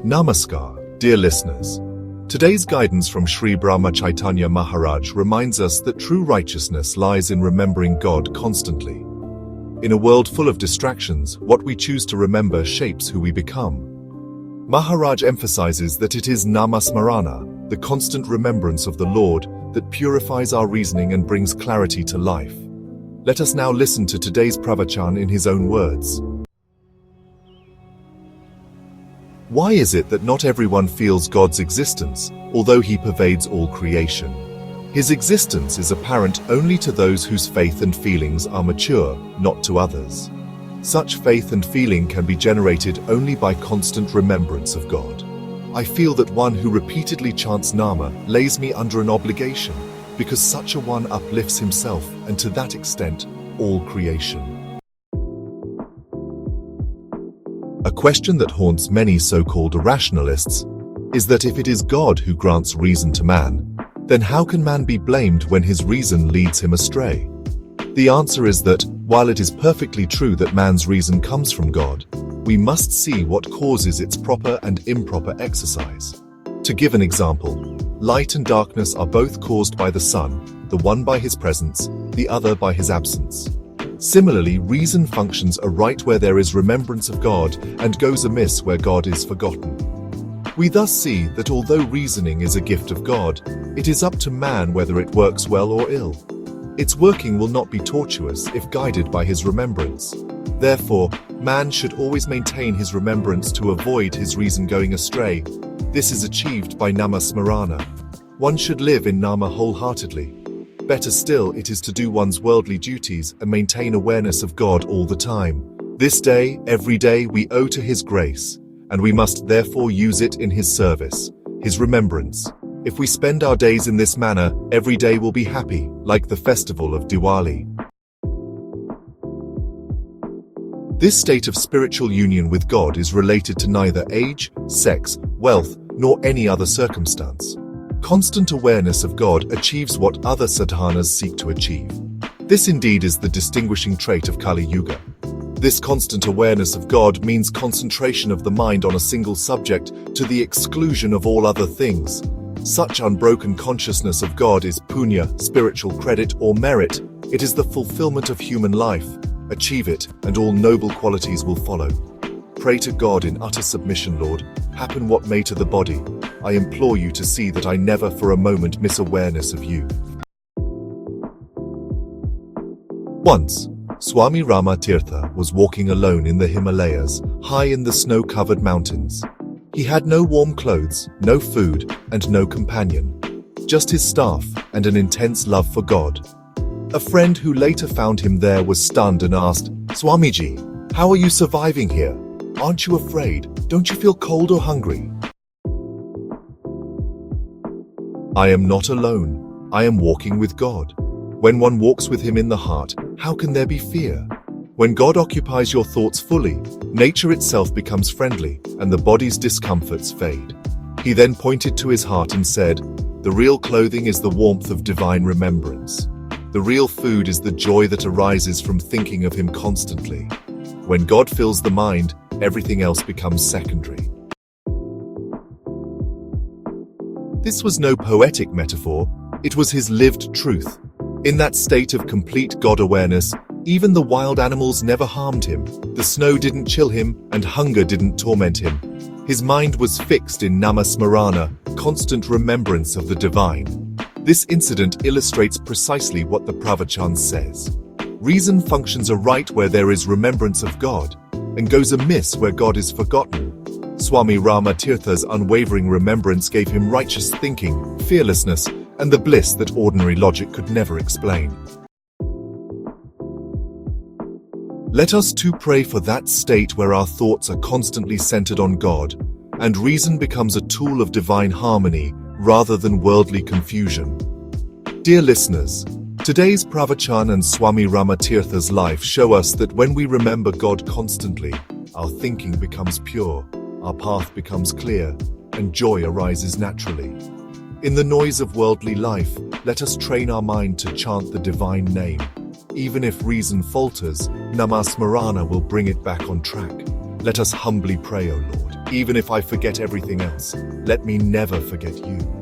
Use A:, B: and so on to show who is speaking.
A: Namaskar, dear listeners. Today's guidance from Shri Brahmachaitanya Maharaj reminds us that true righteousness lies in remembering God constantly. In a world full of distractions, what we choose to remember shapes who we become. Maharaj emphasizes that it is nama-smarana, the constant remembrance of the Lord, that purifies our reasoning and brings clarity to life. Let us now listen to today's Pravachan in his own words. Why is it that not everyone feels God's existence, although he pervades all creation? His existence is apparent only to those whose faith and feelings are mature, not to others. Such faith and feeling can be generated only by constant remembrance of God. I feel that one who repeatedly chants Nama lays me under an obligation, because such a one uplifts himself and to that extent, all creation. A question that haunts many so-called irrationalists is that if it is God who grants reason to man, then how can man be blamed when his reason leads him astray? The answer is that, while it is perfectly true that man's reason comes from God, we must see what causes its proper and improper exercise. To give an example, light and darkness are both caused by the sun, the one by his presence, the other by his absence. Similarly, reason functions aright where there is remembrance of God and goes amiss where God is forgotten. We thus see that although reasoning is a gift of God, it is up to man whether it works well or ill. Its working will not be tortuous if guided by his remembrance. Therefore, man should always maintain his remembrance to avoid his reason going astray. This is achieved by nama-smarana. One should live in nama wholeheartedly. Better still, it is to do one's worldly duties and maintain awareness of God all the time. This day, every day, we owe to His grace, and we must therefore use it in His service, His remembrance. If we spend our days in this manner, every day will be happy, like the festival of Diwali. This state of spiritual union with God is related to neither age, sex, wealth, nor any other circumstance. Constant awareness of God achieves what other sadhanas seek to achieve. This indeed is the distinguishing trait of Kali Yuga. This constant awareness of God means concentration of the mind on a single subject to the exclusion of all other things. Such unbroken consciousness of God is punya, spiritual credit or merit. It is the fulfillment of human life. Achieve it, and all noble qualities will follow. Pray to God in utter submission, Lord, happen what may to the body. I implore you to see that I never for a moment miss awareness of you. Once, Swami Rama Tirtha was walking alone in the Himalayas, high in the snow-covered mountains. He had no warm clothes, no food, and no companion. Just his staff and an intense love for God. A friend who later found him there was stunned and asked, "Swamiji, how are you surviving here? Aren't you afraid? Don't you feel cold or hungry?" "I am not alone. I am walking with God. When one walks with Him in the heart, how can there be fear? When God occupies your thoughts fully, nature itself becomes friendly, and the body's discomforts fade." He then pointed to his heart and said, "The real clothing is the warmth of divine remembrance. The real food is the joy that arises from thinking of Him constantly. When God fills the mind, everything else becomes secondary." This was no poetic metaphor, it was his lived truth. In that state of complete God awareness, even the wild animals never harmed him, the snow didn't chill him, and hunger didn't torment him. His mind was fixed in nama-smarana, constant remembrance of the divine. This incident illustrates precisely what the Pravachan says. Reason functions aright where there is remembrance of God, and goes amiss where God is forgotten. Swami Rama Tirtha's unwavering remembrance gave him righteous thinking, fearlessness, and the bliss that ordinary logic could never explain. Let us too pray for that state where our thoughts are constantly centered on God, and reason becomes a tool of divine harmony rather than worldly confusion. Dear listeners, today's Pravachan and Swami Rama Tirtha's life show us that when we remember God constantly, our thinking becomes pure, our path becomes clear, and joy arises naturally. In the noise of worldly life, let us train our mind to chant the divine name. Even if reason falters, nama-smarana will bring it back on track. Let us humbly pray, O Lord. Even if I forget everything else, let me never forget you.